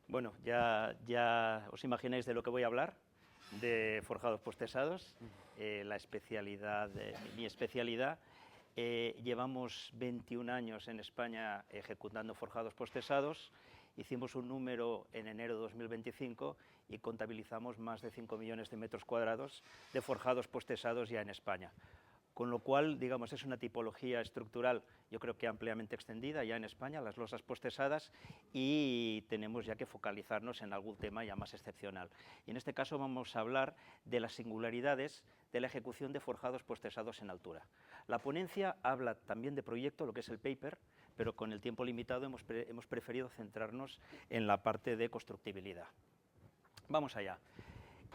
Bueno, ya os imagináis de lo que voy a hablar, de forjados postesados, mi especialidad. Llevamos 21 años en España ejecutando forjados postesados. Hicimos un número en enero de 2025 y contabilizamos más de 5 millones de metros cuadrados de forjados postesados ya en España. Con lo cual, digamos, es una tipología estructural, yo creo que ampliamente extendida ya en España, las losas postesadas, y tenemos ya que focalizarnos en algún tema ya más excepcional. Y en este caso vamos a hablar de las singularidades de la ejecución de forjados postesados en altura. La ponencia habla también de proyecto, lo que es el paper, pero con el tiempo limitado hemos preferido centrarnos en la parte de constructibilidad. Vamos allá.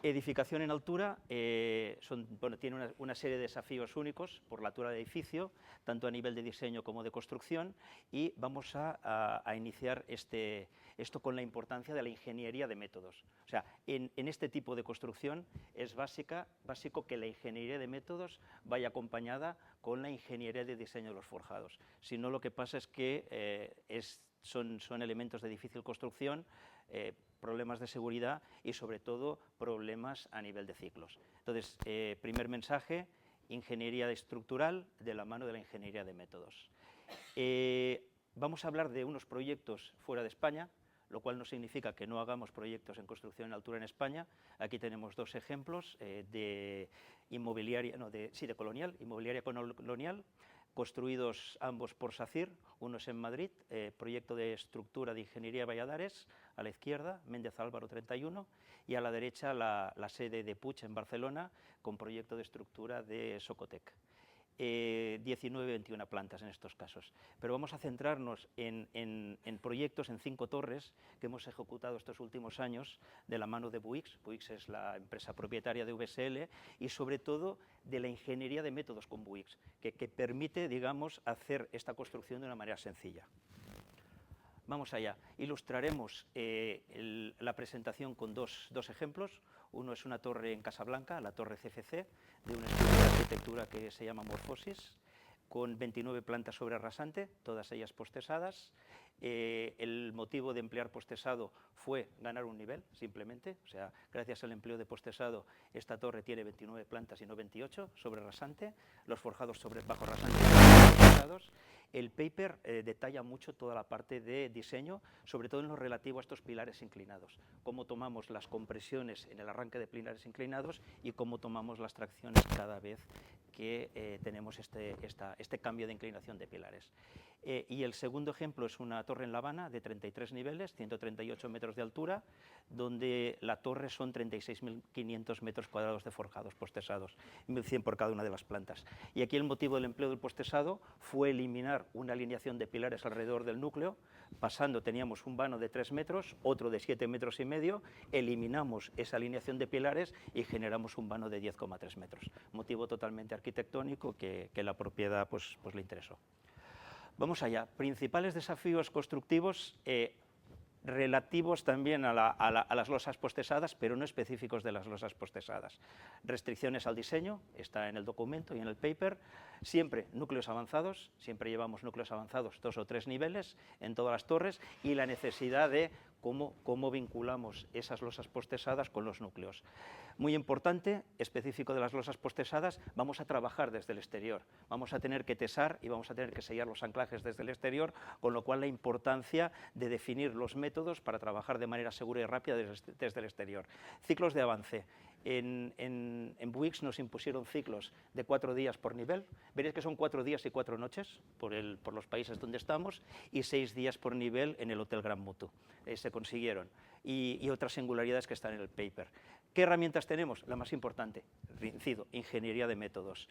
Edificación en altura tiene una serie de desafíos únicos por la altura del edificio, tanto a nivel de diseño como de construcción, y vamos a iniciar esto con la importancia de la ingeniería de métodos. O sea, en este tipo de construcción es básico que la ingeniería de métodos vaya acompañada con la ingeniería de diseño de los forjados. Si no, lo que pasa es que son elementos de difícil construcción, problemas de seguridad y sobre todo problemas a nivel de ciclos. Entonces, primer mensaje, ingeniería estructural de la mano de la ingeniería de métodos. Vamos a hablar de unos proyectos fuera de España, lo cual no significa que no hagamos proyectos en construcción en altura en España. Aquí tenemos dos ejemplos de inmobiliaria, inmobiliaria colonial, construidos ambos por SACIR, uno es en Madrid, proyecto de estructura de Ingeniería Valladares, a la izquierda, Méndez Álvaro 31, y a la derecha la sede de Puig en Barcelona, con proyecto de estructura de Socotec. 19-21 plantas en estos casos. Pero vamos a centrarnos en proyectos en 5 torres que hemos ejecutado estos últimos años de la mano de Bouygues. Bouygues es la empresa propietaria de VSL, y sobre todo de la ingeniería de métodos con Bouygues, que permite, digamos, hacer esta construcción de una manera sencilla. Vamos allá. Ilustraremos la presentación con dos ejemplos. Uno es una torre en Casablanca, la torre CFC, de un estudio de arquitectura que se llama Morfosis, con 29 plantas sobre rasante, todas ellas postesadas. El motivo de emplear postesado fue ganar un nivel, simplemente. O sea, gracias al empleo de postesado, esta torre tiene 29 plantas y no 28 sobre rasante. Los forjados sobre bajo rasante son postesados. El paper detalla mucho toda la parte de diseño, sobre todo en lo relativo a estos pilares inclinados, cómo tomamos las compresiones en el arranque de pilares inclinados y cómo tomamos las tracciones cada vez que tenemos este cambio de inclinación de pilares. Y el segundo ejemplo es una torre en La Habana de 33 niveles, 138 metros de altura, donde la torre son 36.500 metros cuadrados de forjados postesados, 1.100 por cada una de las plantas. Y aquí el motivo del empleo del postesado fue eliminar una alineación de pilares alrededor del núcleo, teníamos un vano de 3 metros, otro de 7 metros y medio, eliminamos esa alineación de pilares y generamos un vano de 10,3 metros. Motivo totalmente arquitectónico que la propiedad pues le interesó. Vamos allá. Principales desafíos constructivos relativos también a las losas postesadas, pero no específicos de las losas postesadas. Restricciones al diseño, está en el documento y en el paper. Siempre núcleos avanzados, siempre llevamos núcleos avanzados 2 o 3 niveles en todas las torres, y la necesidad de cómo vinculamos esas losas postesadas con los núcleos. Muy importante, específico de las losas postesadas, vamos a trabajar desde el exterior. Vamos a tener que tesar y vamos a tener que sellar los anclajes desde el exterior, con lo cual la importancia de definir los métodos para trabajar de manera segura y rápida desde el exterior. Ciclos de avance. En Bouygues nos impusieron ciclos de 4 días por nivel. Veréis que son 4 días y 4 noches por los países donde estamos, y 6 días por nivel en el Hotel Gran Mutu. Se consiguieron. Y otras singularidades que están en el paper. ¿Qué herramientas tenemos? La más importante, incido, ingeniería de métodos.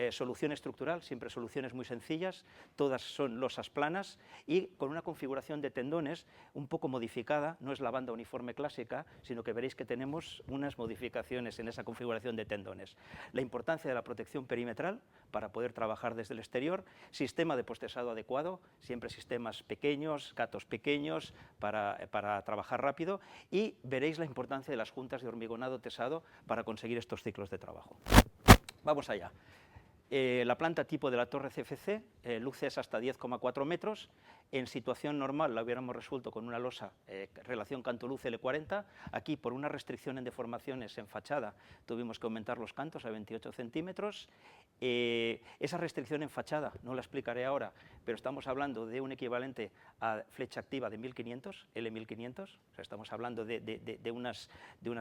Solución estructural, siempre soluciones muy sencillas, todas son losas planas y con una configuración de tendones un poco modificada. No es la banda uniforme clásica, sino que veréis que tenemos unas modificaciones en esa configuración de tendones. La importancia de la protección perimetral para poder trabajar desde el exterior, sistema de postesado adecuado, siempre sistemas pequeños, gatos pequeños para trabajar rápido, y veréis la importancia de las juntas de hormigonado tesado para conseguir estos ciclos de trabajo. Vamos allá. La planta tipo de la torre CFC, luces hasta 10,4 metros. En situación normal la hubiéramos resuelto con una losa relación canto-luz L40. Aquí, por una restricción en deformaciones en fachada, tuvimos que aumentar los cantos a 28 centímetros. Esa restricción en fachada, no la explicaré ahora, pero estamos hablando de un equivalente a flecha activa de 1500, L1500, o sea, estamos hablando de unas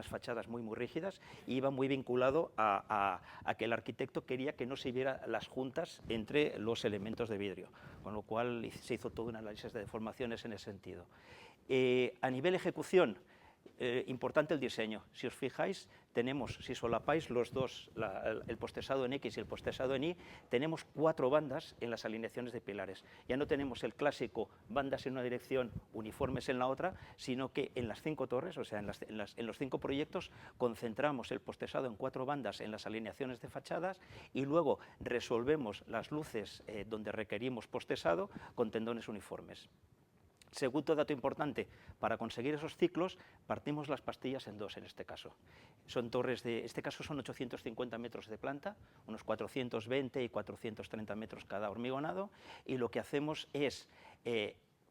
fachadas muy rígidas, y iba muy vinculado a que el arquitecto quería que no se viera las juntas entre los elementos de vidrio, con lo cual se hizo todo un análisis de deformaciones en ese sentido. A nivel ejecución, importante el diseño. Si os fijáis, tenemos, si solapáis los dos, el postesado en X y el postesado en Y, tenemos 4 bandas en las alineaciones de pilares. Ya no tenemos el clásico bandas en una dirección, uniformes en la otra, sino que en las 5 torres, o sea, en los 5 proyectos, concentramos el postesado en 4 bandas en las alineaciones de fachadas y luego resolvemos las luces donde requerimos postesado con tendones uniformes. Segundo dato importante, para conseguir esos ciclos partimos las pastillas en 2 en este caso. Son torres en este caso son 850 metros de planta, unos 420 y 430 metros cada hormigonado, y lo que hacemos es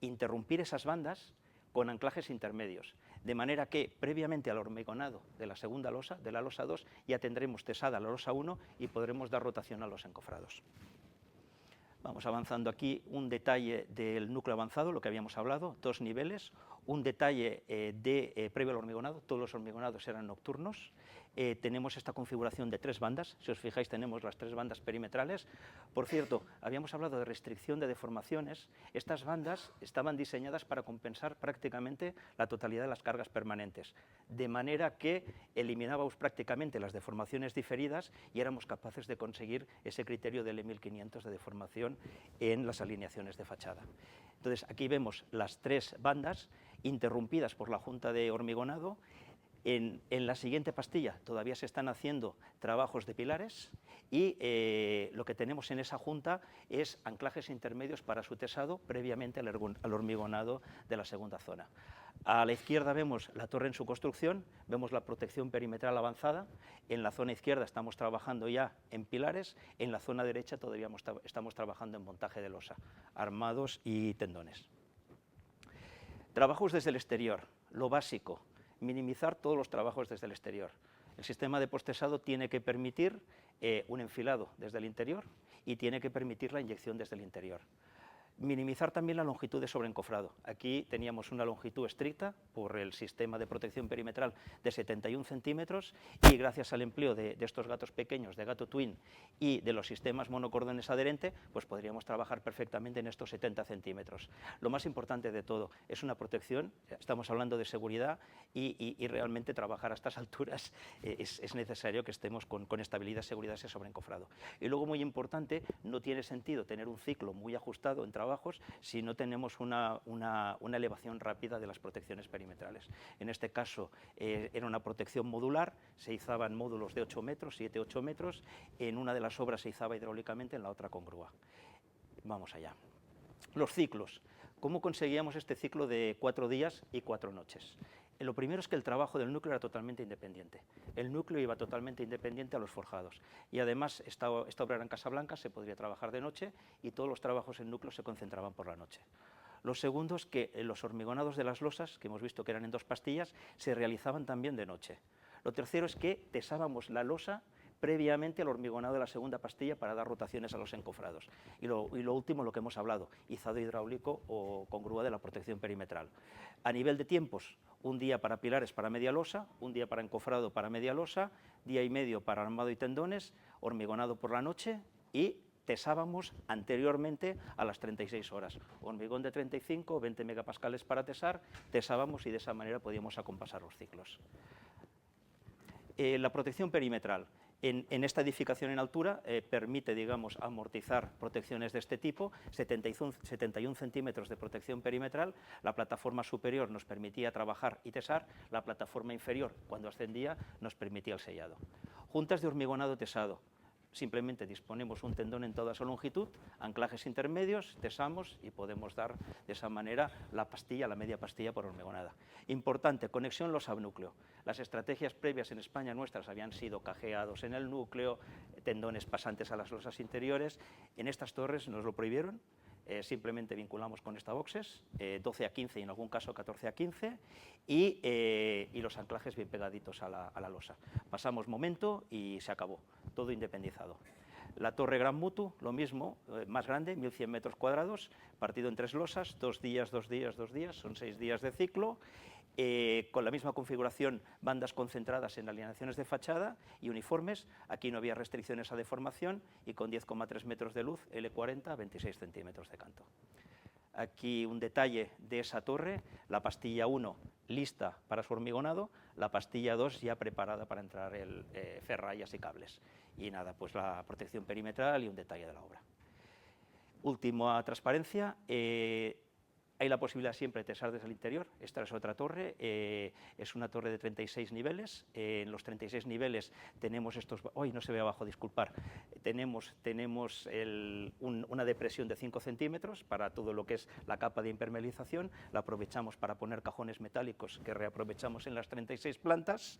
interrumpir esas bandas con anclajes intermedios, de manera que previamente al hormigonado de la segunda losa, de la losa 2, ya tendremos tesada la losa 1 y podremos dar rotación a los encofrados. Vamos avanzando aquí, un detalle del núcleo avanzado, lo que habíamos hablado, 2 niveles, un detalle previo al hormigonado, todos los hormigonados eran nocturnos. Tenemos esta configuración de 3 bandas, si os fijáis tenemos las 3 bandas perimetrales. Por cierto, habíamos hablado de restricción de deformaciones, estas bandas estaban diseñadas para compensar prácticamente la totalidad de las cargas permanentes, de manera que eliminábamos prácticamente las deformaciones diferidas y éramos capaces de conseguir ese criterio del E1500 de deformación en las alineaciones de fachada. Entonces, aquí vemos las 3 bandas interrumpidas por la junta de hormigonado. En la siguiente pastilla todavía se están haciendo trabajos de pilares y lo que tenemos en esa junta es anclajes intermedios para su tesado previamente al hormigonado de la segunda zona. A la izquierda vemos la torre en su construcción, vemos la protección perimetral avanzada. En la zona izquierda estamos trabajando ya en pilares, en la zona derecha todavía estamos trabajando en montaje de losa, armados y tendones. Trabajos desde el exterior, lo básico, minimizar todos los trabajos desde el exterior. El sistema de postesado tiene que permitir un enfilado desde el interior y tiene que permitir la inyección desde el interior. Minimizar también la longitud de sobreencofrado. Aquí teníamos una longitud estricta por el sistema de protección perimetral de 71 centímetros y gracias al empleo de estos gatos pequeños, de gato twin y de los sistemas monocordones adherente, pues podríamos trabajar perfectamente en estos 70 centímetros. Lo más importante de todo es una protección, estamos hablando de seguridad y realmente trabajar a estas alturas es necesario que estemos con estabilidad, seguridad ese sobreencofrado. Y luego, muy importante, no tiene sentido tener un ciclo muy ajustado en trabajos si no tenemos una elevación rápida de las protecciones perimetrales. En este caso era una protección modular, se izaban módulos de 8 metros, 7-8 metros, en una de las obras se izaba hidráulicamente, en la otra con grúa. Vamos allá. Los ciclos. ¿Cómo conseguíamos este ciclo de 4 días y 4 noches? Lo primero es que el trabajo del núcleo era totalmente independiente. El núcleo iba totalmente independiente a los forjados. Y además, esta obra era en Casablanca, se podría trabajar de noche y todos los trabajos en núcleo se concentraban por la noche. Lo segundo es que los hormigonados de las losas, que hemos visto que eran en 2 pastillas, se realizaban también de noche. Lo tercero es que tesábamos la losa previamente al hormigonado de la segunda pastilla para dar rotaciones a los encofrados. Y lo último, lo que hemos hablado, izado hidráulico o con grúa de la protección perimetral. A nivel de tiempos, un día para pilares para media losa, un día para encofrado para media losa, día y medio para armado y tendones, hormigonado por la noche y tesábamos anteriormente a las 36 horas. Hormigón de 35, 20 megapascales para tesar, tesábamos y de esa manera podíamos acompasar los ciclos. La protección perimetral. En esta edificación en altura permite, digamos, amortizar protecciones de este tipo, 71 centímetros de protección perimetral. La plataforma superior nos permitía trabajar y tesar, la plataforma inferior, cuando ascendía, nos permitía el sellado. Juntas de hormigonado tesado. Simplemente disponemos un tendón en toda su longitud, anclajes intermedios, tesamos y podemos dar de esa manera la pastilla, la media pastilla por hormigonada. Importante, conexión losa-núcleo. Las estrategias previas en España nuestras habían sido cajeados en el núcleo, tendones pasantes a las losas interiores. En estas torres nos lo prohibieron, simplemente vinculamos con esta boxes, 12 a 15 y en algún caso 14 a 15, y los anclajes bien pegaditos a la losa. Pasamos momento y se acabó, todo independizado. La torre Gran Mutu, lo mismo, más grande, 1.100 metros cuadrados, partido en 3 losas, 2 días, 2 días, 2 días, son 6 días de ciclo, con la misma configuración, bandas concentradas en alineaciones de fachada y uniformes. Aquí no había restricciones a deformación y con 10,3 metros de luz, L40, 26 centímetros de canto. Aquí un detalle de esa torre, la pastilla 1 lista para su hormigonado, la pastilla 2 ya preparada para entrar ferrallas y cables. Y nada, pues la protección perimetral y un detalle de la obra. Última transparencia, hay la posibilidad siempre de tesar desde el interior. Esta es otra torre, es una torre de 36 niveles, en los 36 niveles tenemos estos, hoy no se ve abajo, disculpar, tenemos una depresión de 5 centímetros para todo lo que es la capa de impermeabilización, la aprovechamos para poner cajones metálicos que reaprovechamos en las 36 plantas.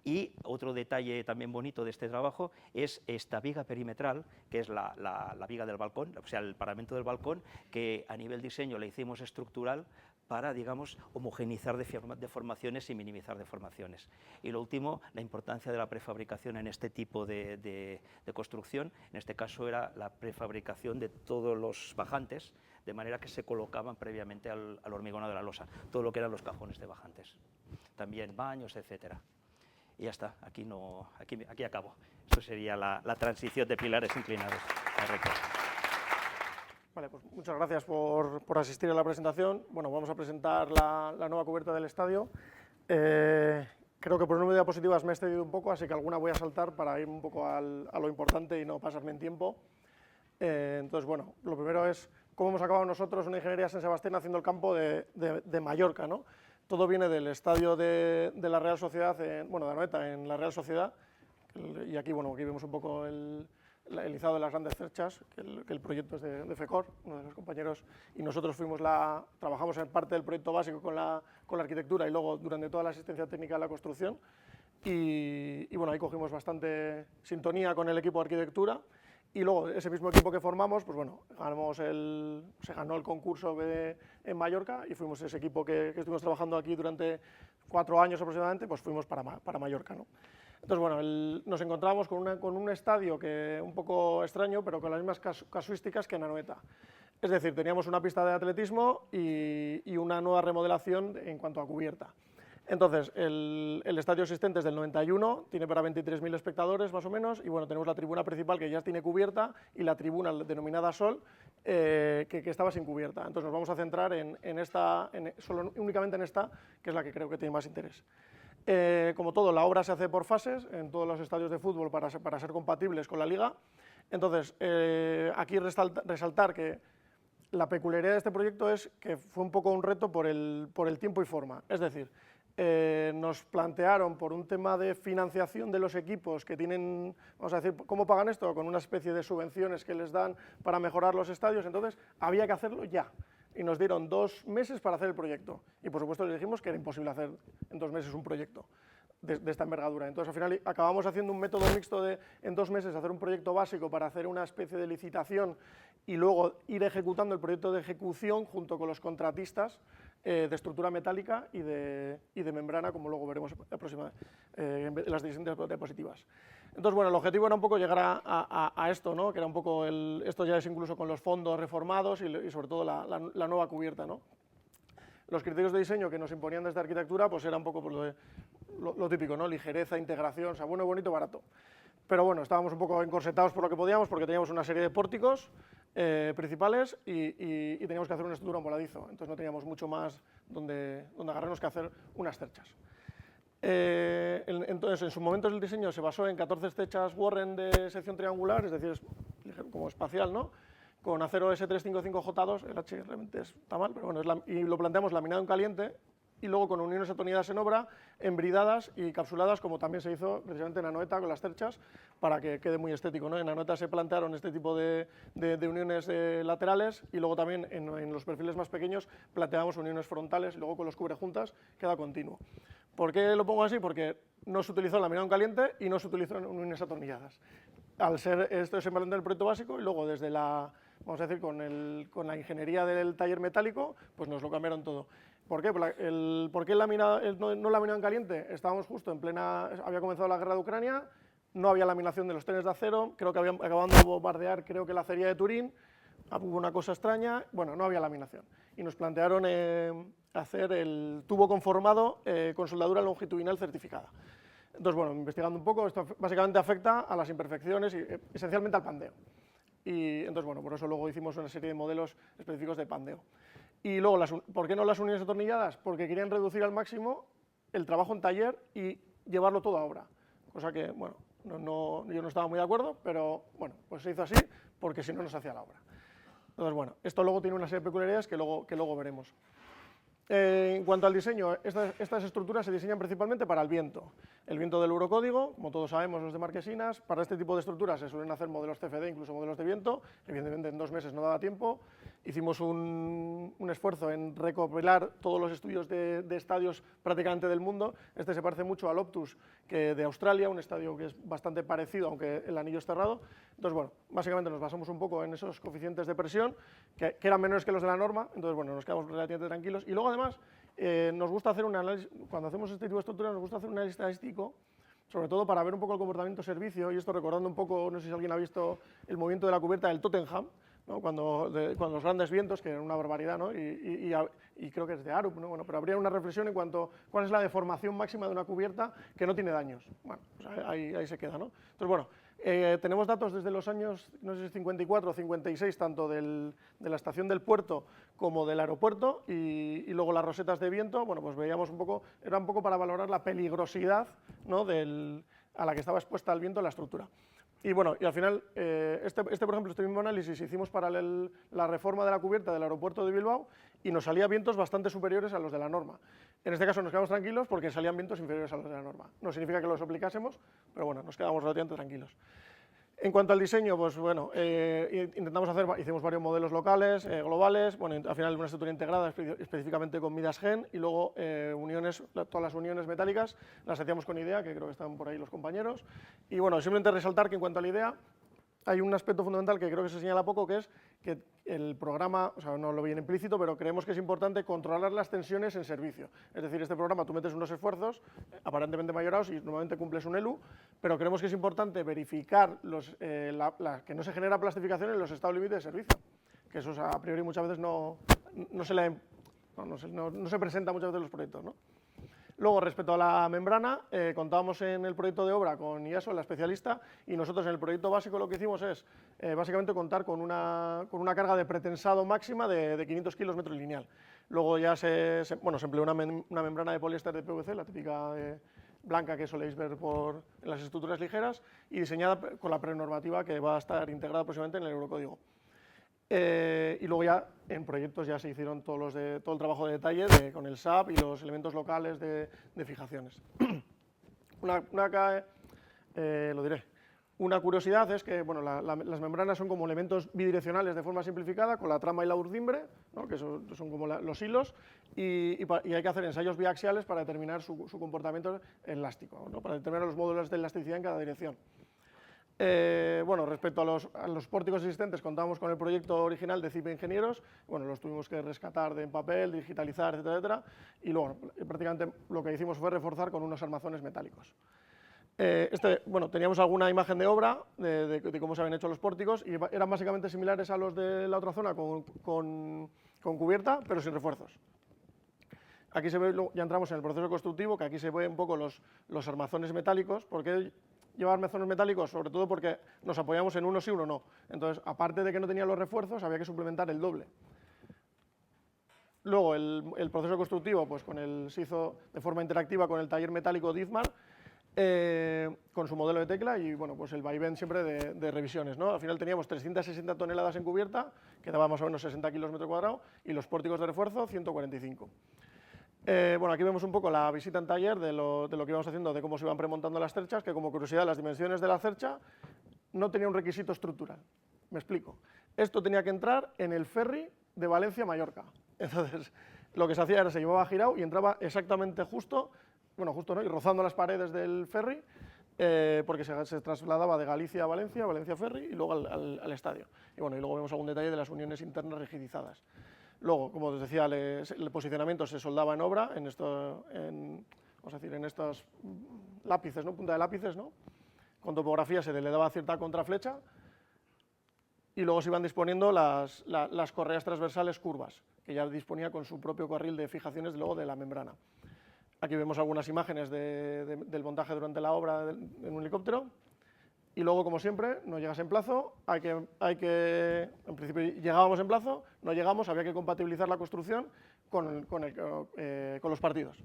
Y otro detalle también bonito de este trabajo es esta viga perimetral, que es la viga del balcón, o sea, el paramento del balcón, que a nivel diseño le hicimos estructural para, digamos, homogeneizar deformaciones y minimizar deformaciones. Y lo último, la importancia de la prefabricación en este tipo de construcción. En este caso era la prefabricación de todos los bajantes, de manera que se colocaban previamente al hormigonado de la losa, todo lo que eran los cajones de bajantes. También baños, etcétera. Y ya está, aquí acabo. Esto sería la transición de pilares inclinados. Vale, pues muchas gracias por asistir a la presentación. Bueno, vamos a presentar la nueva cubierta del estadio. Creo que por número de diapositivas me he excedido un poco, así que alguna voy a saltar para ir un poco a lo importante y no pasarme en tiempo. Entonces, bueno, lo primero es cómo hemos acabado nosotros una ingeniería San Sebastián haciendo el campo de Mallorca, ¿no? Todo viene del estadio de la Real Sociedad, de Anoeta, en la Real Sociedad, y aquí, bueno, aquí vemos un poco el izado de las grandes cerchas, que el proyecto es de FECOR, uno de los compañeros, y nosotros trabajamos en parte del proyecto básico con la arquitectura y luego durante toda la asistencia técnica de la construcción, y bueno, ahí cogimos bastante sintonía con el equipo de arquitectura, y luego ese mismo equipo que formamos, pues bueno, se ganó el concurso en Mallorca y fuimos ese equipo que estuvimos trabajando aquí durante 4 años aproximadamente, pues fuimos para Mallorca, ¿no? Entonces, bueno, nos encontramos con un estadio que un poco extraño, pero con las mismas casuísticas que en Anoeta. Es decir, teníamos una pista de atletismo y una nueva remodelación en cuanto a cubierta. Entonces, el estadio existente es del 91, tiene para 23.000 espectadores más o menos, y bueno, tenemos la tribuna principal que ya tiene cubierta y la tribuna denominada Sol que estaba sin cubierta. Entonces nos vamos a centrar únicamente en esta, que es la que creo que tiene más interés. Como todo, la obra se hace por fases en todos los estadios de fútbol para ser compatibles con la liga. Entonces, aquí resaltar que la peculiaridad de este proyecto es que fue un poco un reto por el tiempo y forma. Es decir, nos plantearon por un tema de financiación de los equipos que tienen, vamos a decir, ¿cómo pagan esto? Con una especie de subvenciones que les dan para mejorar los estadios, entonces había que hacerlo ya. Y nos dieron 2 meses para hacer el proyecto. Y por supuesto les dijimos que era imposible hacer en 2 meses un proyecto de esta envergadura. Entonces al final acabamos haciendo un método mixto de en 2 meses hacer un proyecto básico para hacer una especie de licitación y luego ir ejecutando el proyecto de ejecución junto con los contratistas de estructura metálica y de membrana, como luego veremos en las distintas diapositivas. Entonces, bueno, el objetivo era un poco llegar a esto, ¿no? Que era un poco esto ya es incluso con los fondos reformados y sobre todo la nueva cubierta, ¿no? Los criterios de diseño que nos imponían desde arquitectura, pues era un poco pues, lo típico, ¿no? Ligereza, integración, o sea, bueno, bonito, barato. Pero bueno, estábamos un poco encorsetados por lo que podíamos, porque teníamos una serie de pórticos principales y teníamos que hacer una estructura en voladizo, entonces no teníamos mucho más donde agarrarnos que hacer unas cerchas. Entonces, en su momento el diseño se basó en 14 cerchas Warren de sección triangular, es decir, como espacial, ¿no? Con acero S355J2, el H realmente está mal, pero bueno, y lo planteamos laminado en caliente, y luego con uniones atonidadas en obra, embridadas y capsuladas, como también se hizo precisamente en Anoeta con las cerchas, para que quede muy estético, ¿no? En Anoeta se plantearon este tipo de uniones laterales y luego también en los perfiles más pequeños planteamos uniones frontales y luego con los cubrejuntas queda continuo. ¿Por qué lo pongo así? Porque no se utilizó laminado en caliente y no se utilizó en uniones atornilladas. al ser esto es simplemente el proyecto básico y luego desde la, vamos a decir, con la ingeniería del taller metálico, pues nos lo cambiaron todo. ¿Por qué? ¿Por qué no laminado en caliente? Estábamos justo en plena, había comenzado la guerra de Ucrania, no había laminación de los trenes de acero, creo que habían acabado de bombardear, creo que la acería de Turín, hubo una cosa extraña, bueno, no había laminación. Y nos plantearon hacer el tubo conformado con soldadura longitudinal certificada. Entonces, bueno, investigando un poco, esto básicamente afecta a las imperfecciones y esencialmente al pandeo. Y entonces, bueno, por eso luego hicimos una serie de modelos específicos de pandeo. Y luego, ¿por qué no las uniones atornilladas? Porque querían reducir al máximo el trabajo en taller y llevarlo todo a obra. Cosa que, bueno, yo no estaba muy de acuerdo, pero bueno, pues se hizo así porque si no, no se hacía la obra. Entonces, bueno, esto luego tiene una serie de peculiaridades que luego veremos. En cuanto al diseño, estas estructuras se diseñan principalmente para el viento. El viento del Eurocódigo, como todos sabemos los de Marquesinas, para este tipo de estructuras se suelen hacer modelos CFD, incluso modelos de viento, evidentemente en 2 meses no daba tiempo, hicimos un esfuerzo en recopilar todos los estudios de estadios prácticamente del mundo. Este se parece mucho al Optus que de Australia, un estadio que es bastante parecido, aunque el anillo es cerrado. Entonces, bueno, básicamente nos basamos un poco en esos coeficientes de presión, que eran menores que los de la norma, entonces, bueno, nos quedamos relativamente tranquilos. Y luego, además, nos gusta hacer un análisis, cuando hacemos este tipo de estructuras, nos gusta hacer un análisis estadístico, sobre todo para ver un poco el comportamiento servicio, y esto recordando un poco, no sé si alguien ha visto el movimiento de la cubierta del Tottenham, ¿no? Cuando los grandes vientos, que era una barbaridad, ¿no? y creo que es de Arup, ¿no? Bueno, pero habría una reflexión en cuanto a cuál es la deformación máxima de una cubierta que no tiene daños. Bueno, pues ahí se queda, ¿no? Entonces, bueno, tenemos datos desde los años, no sé si 54 o 56, tanto de la estación del puerto como del aeropuerto, y luego las rosetas de viento, bueno, pues veíamos un poco, era un poco para valorar la peligrosidad, ¿no? a la que estaba expuesta el viento la estructura. Y bueno, y al final, por ejemplo, este mismo análisis hicimos para la reforma de la cubierta del aeropuerto de Bilbao y nos salían vientos bastante superiores a los de la norma. En este caso nos quedamos tranquilos porque salían vientos inferiores a los de la norma. No significa que los aplicásemos, pero bueno, nos quedamos relativamente tranquilos. En cuanto al diseño, pues bueno, hicimos varios modelos locales, globales, bueno, al final una estructura integrada específicamente con Midas Gen y luego todas las uniones metálicas las hacíamos con IDEA, que creo que están por ahí los compañeros. Y bueno, simplemente resaltar que en cuanto a la IDEA, hay un aspecto fundamental que creo que se señala poco, que es que el programa, o sea, no lo viene implícito, pero creemos que es importante controlar las tensiones en servicio. Es decir, este programa tú metes unos esfuerzos aparentemente mayorados y normalmente cumples un ELU, pero creemos que es importante verificar que no se genera plastificación en los estados límite de servicio, que eso a priori muchas veces no se presenta muchas veces en los proyectos, ¿no? Luego, respecto a la membrana, contábamos en el proyecto de obra con IASO, la especialista, y nosotros en el proyecto básico lo que hicimos es básicamente contar con una carga de pretensado máxima de 500 kilos metro lineal. Luego ya se empleó una membrana de poliéster de PVC, la típica blanca que soléis ver en las estructuras ligeras, y diseñada con la prenormativa que va a estar integrada próximamente en el Eurocódigo. Y luego ya en proyectos ya se hicieron todo el trabajo de detalle con el SAP y los elementos locales de fijaciones. Lo diré. Una curiosidad es que bueno, las membranas son como elementos bidireccionales de forma simplificada, con la trama y la urdimbre, ¿no? Que son como los hilos, y hay que hacer ensayos biaxiales para determinar su comportamiento elástico, ¿no? Para determinar los módulos de elasticidad en cada dirección. Bueno, respecto a los pórticos existentes, contábamos con el proyecto original de CIPE Ingenieros, bueno, los tuvimos que rescatar en papel, digitalizar, etcétera, etcétera, y luego prácticamente lo que hicimos fue reforzar con unos armazones metálicos. Bueno, teníamos alguna imagen de obra de cómo se habían hecho los pórticos y eran básicamente similares a los de la otra zona con cubierta, pero sin refuerzos. Aquí se ve, ya entramos en el proceso constructivo, que aquí se ven un poco los armazones metálicos. ¿Por qué llevar armazones metálicos? Sobre todo porque nos apoyamos en uno sí, uno no. Entonces, aparte de que no tenía los refuerzos, había que suplementar el doble. Luego, el proceso constructivo pues se hizo de forma interactiva con el taller metálico Dizmar, con su modelo de tecla y bueno, pues el vaivén siempre de revisiones, ¿no? Al final teníamos 360 toneladas en cubierta, que daba más o menos 60 kilos metro cuadrado, y los pórticos de refuerzo 145. Bueno, aquí vemos un poco la visita en taller de lo que íbamos haciendo, de cómo se iban premontando las cerchas, que como curiosidad las dimensiones de la cercha no tenía un requisito estructural. Me explico. Esto tenía que entrar en el ferry de Valencia a Mallorca. Entonces, lo que se hacía era se llevaba girado y entraba exactamente justo, bueno, justo no, y rozando las paredes del ferry, porque se trasladaba de Galicia a Valencia, Valencia Ferry, y luego al estadio. Y bueno, y luego vemos algún detalle de las uniones internas rigidizadas. Luego, como os decía, el posicionamiento se soldaba en obra, vamos a decir, en estos lápices, ¿no? Punta de lápices, ¿no? Con topografía se le daba cierta contraflecha, y luego se iban disponiendo las correas transversales curvas, que ya disponía con su propio carril de fijaciones luego de la membrana. Aquí vemos algunas imágenes del montaje durante la obra en un helicóptero, y luego, como siempre, no llegas en plazo, en principio llegábamos en plazo, no llegamos, había que compatibilizar la construcción con los partidos.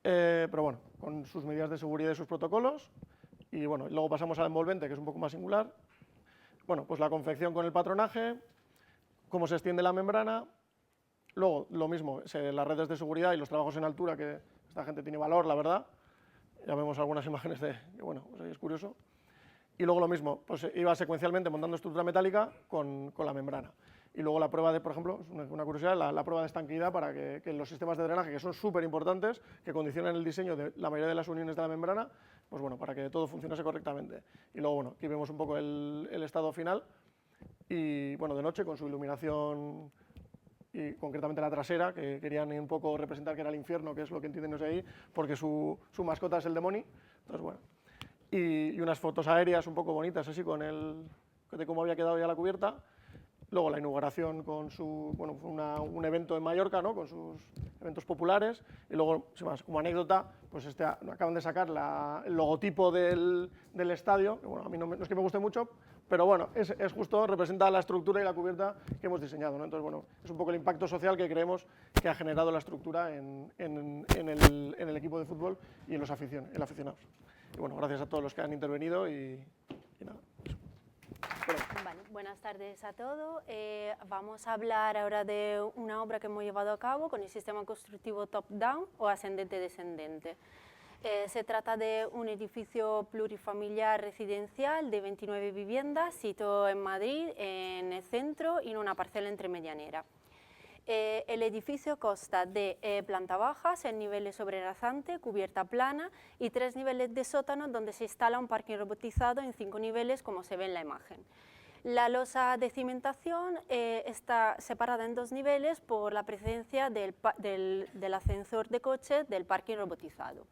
Pero bueno, con sus medidas de seguridad y sus protocolos, y bueno, luego pasamos al envolvente, que es un poco más singular. Bueno, pues la confección con el patronaje, cómo se extiende la membrana, luego lo mismo, las redes de seguridad y los trabajos en altura, que esta gente tiene valor, la verdad. Ya vemos algunas imágenes que bueno, pues ahí es curioso. Y luego lo mismo, pues iba secuencialmente montando estructura metálica con la membrana. Y luego la prueba de, por ejemplo, es una curiosidad, la prueba de estanqueidad para que los sistemas de drenaje, que son súper importantes, que condicionan el diseño de la mayoría de las uniones de la membrana, pues bueno, para que todo funcionase correctamente. Y luego, bueno, aquí vemos un poco el estado final, y bueno, de noche con su iluminación, y concretamente la trasera, que querían un poco representar que era el infierno, que es lo que entienden ellos ahí, porque su mascota es el demonio. Entonces, bueno, y unas fotos aéreas un poco bonitas, así de cómo había quedado ya la cubierta. Luego la inauguración con un evento en Mallorca, ¿no? Con sus eventos populares, y luego, sin más, como anécdota, pues acaban de sacar el logotipo del estadio, que bueno, a mí no es que me guste mucho, pero bueno, es justo, representa la estructura y la cubierta que hemos diseñado, ¿no? Entonces, bueno, es un poco el impacto social que creemos que ha generado la estructura en el equipo de fútbol y en los aficionados. Y bueno, gracias a todos los que han intervenido y nada. Vale, buenas tardes a todos. Vamos a hablar ahora de una obra que hemos llevado a cabo con el sistema constructivo top-down o ascendente-descendente. Se trata de un edificio plurifamiliar residencial de 29 viviendas, situado en Madrid, en el centro y en una parcela intermedianera. El edificio consta de planta baja, 6 niveles sobre rasante, cubierta plana y 3 niveles de sótano donde se instala un parking robotizado en 5 niveles como se ve en la imagen. La losa de cimentación está separada en 2 niveles por la presencia del ascensor de coches del parking robotizado.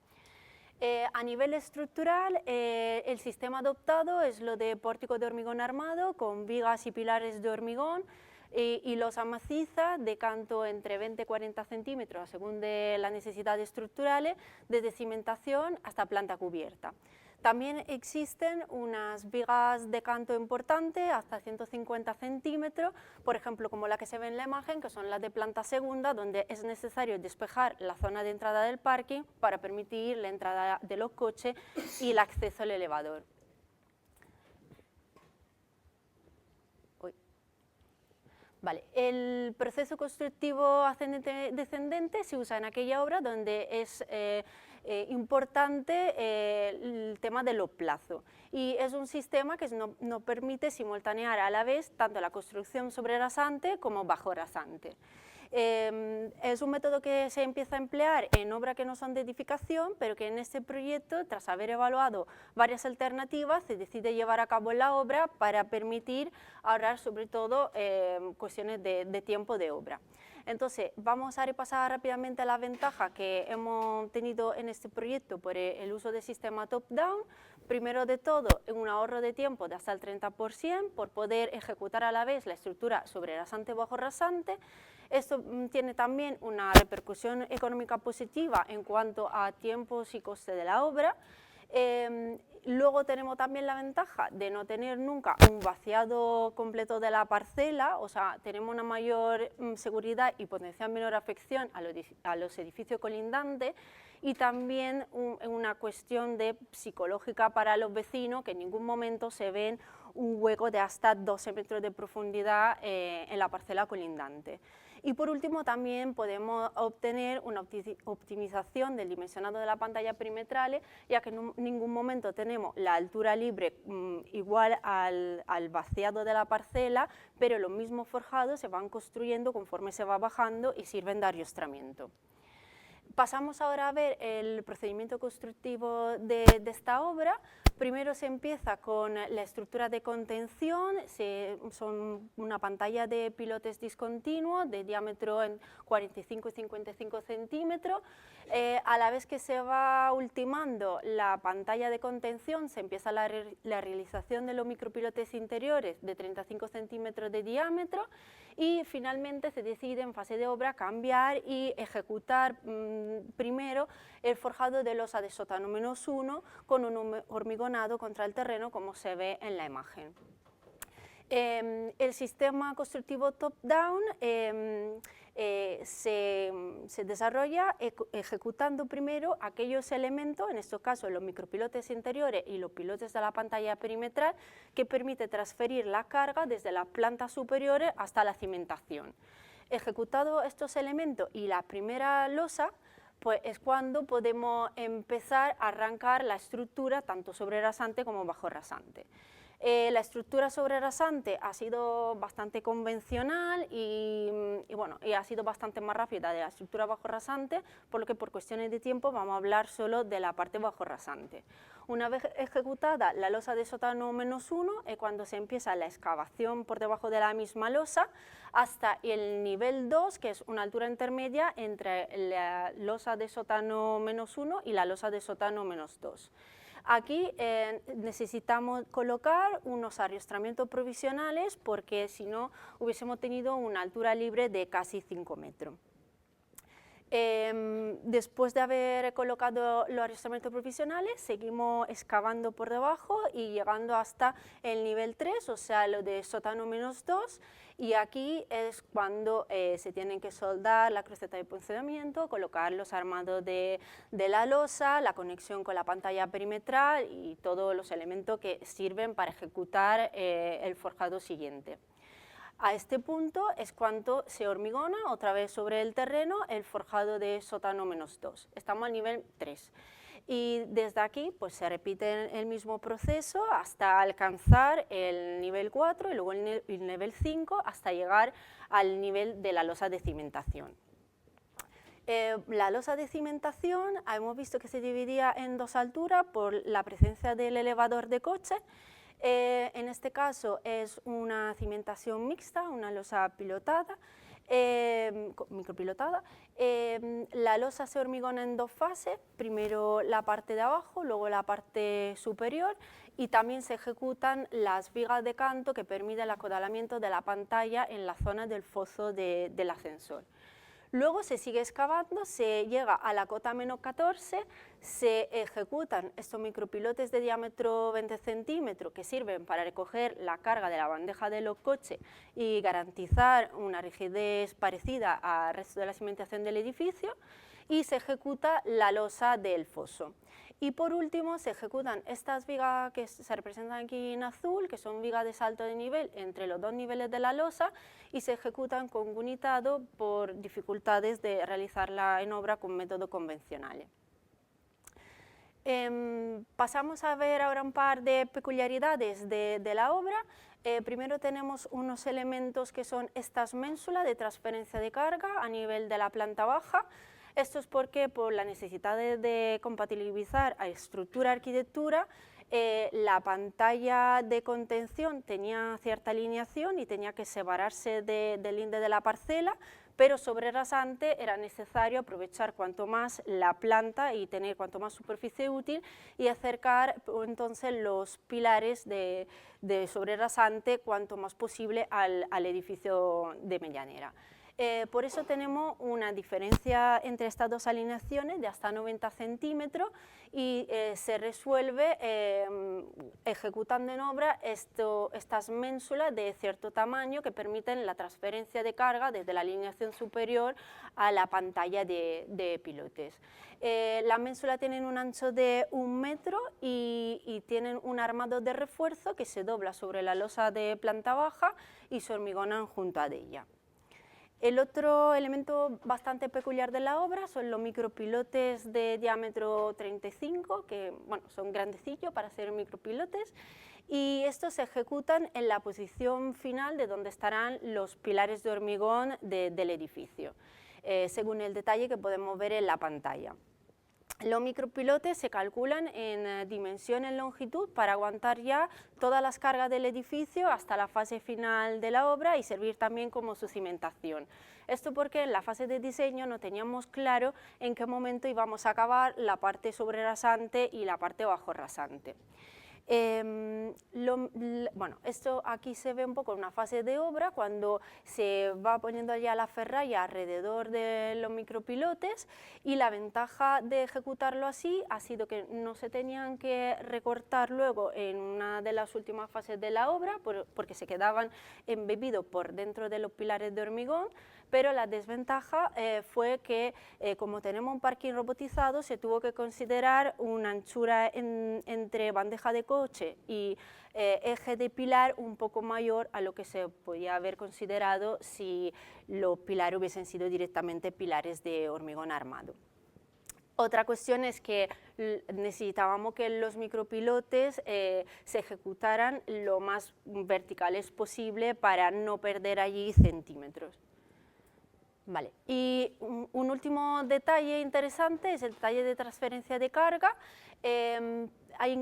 A nivel estructural, el sistema adoptado es lo de pórtico de hormigón armado con vigas y pilares de hormigón, y losa maciza de canto entre 20 y 40 centímetros según de las necesidades estructurales, desde cimentación hasta planta cubierta. También existen unas vigas de canto importante hasta 150 centímetros, por ejemplo como la que se ve en la imagen, que son las de planta segunda, donde es necesario despejar la zona de entrada del parking para permitir la entrada de los coches y el acceso al elevador. Vale, el proceso constructivo ascendente-descendente se usa en aquella obra donde es importante el tema de los plazos, y es un sistema que nos permite simultanear a la vez tanto la construcción sobre rasante como bajo rasante. Es un método que se empieza a emplear en obras que no son de edificación, pero que en este proyecto, tras haber evaluado varias alternativas, se decide llevar a cabo la obra para permitir ahorrar sobre todo cuestiones de tiempo de obra. Entonces, vamos a repasar rápidamente la ventaja que hemos tenido en este proyecto por el uso del sistema top-down. Primero de todo, un ahorro de tiempo de hasta el 30% por poder ejecutar a la vez la estructura sobre rasante bajo rasante. Esto tiene también una repercusión económica positiva en cuanto a tiempos y coste de la obra. Luego tenemos también la ventaja de no tener nunca un vaciado completo de la parcela, o sea, tenemos una mayor seguridad y potencial menor afección a los edificios colindantes, y también una cuestión psicológica para los vecinos, que en ningún momento se ven un hueco de hasta 12 metros de profundidad en la parcela colindante. Y por último también podemos obtener una optimización del dimensionado de la pantalla perimetral, ya que en ningún momento tenemos la altura libre igual al vaciado de la parcela, pero los mismos forjados se van construyendo conforme se va bajando y sirven de ariostramiento. Pasamos ahora a ver el procedimiento constructivo de esta obra. Primero se empieza con la estructura de contención, son una pantalla de pilotes discontinuos de diámetro en 45 y 55 centímetros. A la vez que se va ultimando la pantalla de contención, se empieza la realización de los micropilotes interiores de 35 centímetros de diámetro y finalmente se decide en fase de obra cambiar y ejecutar primero el forjado de losa de sótano -1 con un hormigonado contra el terreno, como se ve en la imagen. El sistema constructivo top-down se desarrolla ejecutando primero aquellos elementos, en este caso los micropilotes interiores y los pilotes de la pantalla perimetral, que permite transferir la carga desde las plantas superiores hasta la cimentación. Ejecutados estos elementos y la primera losa, pues es cuando podemos empezar a arrancar la estructura tanto sobre rasante como bajo rasante. La estructura sobre rasante ha sido bastante convencional y ha sido bastante más rápida de la estructura bajo rasante, por lo que por cuestiones de tiempo vamos a hablar solo de la parte bajo rasante. Una vez ejecutada la losa de sótano -1 es cuando se empieza la excavación por debajo de la misma losa hasta el nivel 2, que es una altura intermedia entre la losa de sótano -1 y la losa de sótano -2. Aquí necesitamos colocar unos arrastramientos provisionales porque si no hubiésemos tenido una altura libre de casi 5 metros. Después de haber colocado los arrastramientos provisionales, seguimos excavando por debajo y llegando hasta el nivel 3, o sea, lo de sótano -2, y aquí es cuando se tienen que soldar la cruceta de funcionamiento, colocar los armados de la losa, la conexión con la pantalla perimetral y todos los elementos que sirven para ejecutar el forjado siguiente. A este punto es cuando se hormigona otra vez sobre el terreno el forjado de sótano -2. Estamos al nivel 3. Y desde aquí pues, se repite el mismo proceso hasta alcanzar el nivel 4 y luego el nivel 5 hasta llegar al nivel de la losa de cimentación. La losa de cimentación hemos visto que se dividía en dos alturas por la presencia del elevador de coche. En este caso es una cimentación mixta, una losa pilotada, micropilotada. La losa se hormigona en dos fases, primero la parte de abajo, luego la parte superior, y también se ejecutan las vigas de canto que permiten el acodalamiento de la pantalla en la zona del foso del ascensor. Luego se sigue excavando, se llega a la cota -14, se ejecutan estos micropilotes de diámetro 20 centímetros que sirven para recoger la carga de la bandeja de los coches y garantizar una rigidez parecida al resto de la cimentación del edificio, y se ejecuta la losa del foso. Y por último se ejecutan estas vigas que se representan aquí en azul, que son vigas de salto de nivel entre los dos niveles de la losa, y se ejecutan con gunitado por dificultades de realizarla en obra con métodos convencionales. Pasamos a ver ahora un par de peculiaridades de la obra. Primero tenemos unos elementos que son estas ménsulas de transferencia de carga a nivel de la planta baja. Esto es porque por la necesidad de compatibilizar a estructura y arquitectura, la pantalla de contención tenía cierta alineación y tenía que separarse del linde de la parcela, pero sobre rasante era necesario aprovechar cuanto más la planta y tener cuanto más superficie útil y acercar entonces los pilares de sobre rasante cuanto más posible al edificio de medianera. Por eso tenemos una diferencia entre estas dos alineaciones de hasta 90 centímetros y se resuelve ejecutando en obra estas ménsulas de cierto tamaño que permiten la transferencia de carga desde la alineación superior a la pantalla de pilotes. Las ménsulas tienen un ancho de 1 metro y tienen un armado de refuerzo que se dobla sobre la losa de planta baja y se hormigonan junto a ella. El otro elemento bastante peculiar de la obra son los micropilotes de diámetro 35, que son grandecillos para ser micropilotes, y estos se ejecutan en la posición final de donde estarán los pilares de hormigón del edificio. según el detalle que podemos ver en la pantalla. Los micropilotes se calculan en dimensión, en longitud, para aguantar ya todas las cargas del edificio hasta la fase final de la obra y servir también como su cimentación. Esto porque en la fase de diseño no teníamos claro en qué momento íbamos a acabar la parte sobre rasante y la parte bajo rasante. Bueno, esto aquí se ve un poco en una fase de obra, cuando se va poniendo ya la ferralla alrededor de los micropilotes, y la ventaja de ejecutarlo así ha sido que no se tenían que recortar luego en una de las últimas fases de la obra, porque se quedaban embebidos por dentro de los pilares de hormigón, pero la desventaja fue que como tenemos un parking robotizado, se tuvo que considerar una anchura entre bandeja de coche y eje de pilar un poco mayor a lo que se podía haber considerado si los pilares hubiesen sido directamente pilares de hormigón armado. Otra cuestión es que necesitábamos que los micropilotes se ejecutaran lo más verticales posible para no perder allí centímetros. Vale. Y un último detalle interesante es el detalle de transferencia de carga.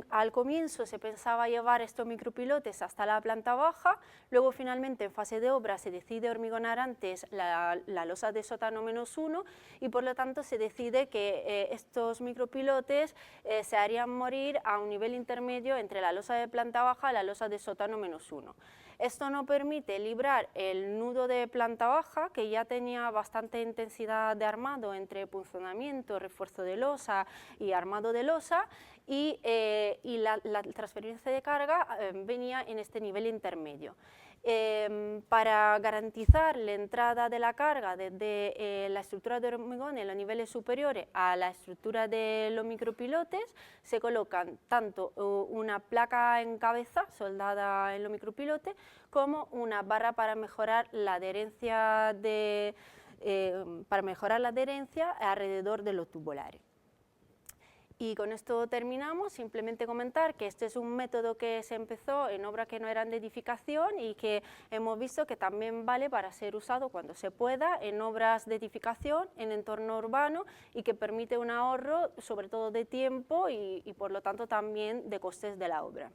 Al comienzo se pensaba llevar estos micropilotes hasta la planta baja, luego finalmente en fase de obra se decide hormigonar antes la losa de sótano -1 y por lo tanto se decide que estos micropilotes se harían morir a un nivel intermedio entre la losa de planta baja y la losa de sótano -1. Esto no permite librar el nudo de planta baja, que ya tenía bastante intensidad de armado entre punzonamiento, refuerzo de losa y armado de losa, y la transferencia de carga venía en este nivel intermedio. Para garantizar la entrada de la carga desde la estructura de hormigón en los niveles superiores a la estructura de los micropilotes, se colocan tanto una placa en cabeza soldada en los micropilotes como una barra para mejorar la adherencia alrededor de los tubulares. Y con esto terminamos. Simplemente comentar que este es un método que se empezó en obras que no eran de edificación y que hemos visto que también vale para ser usado cuando se pueda en obras de edificación, en entorno urbano, y que permite un ahorro sobre todo de tiempo y por lo tanto también de costes de la obra.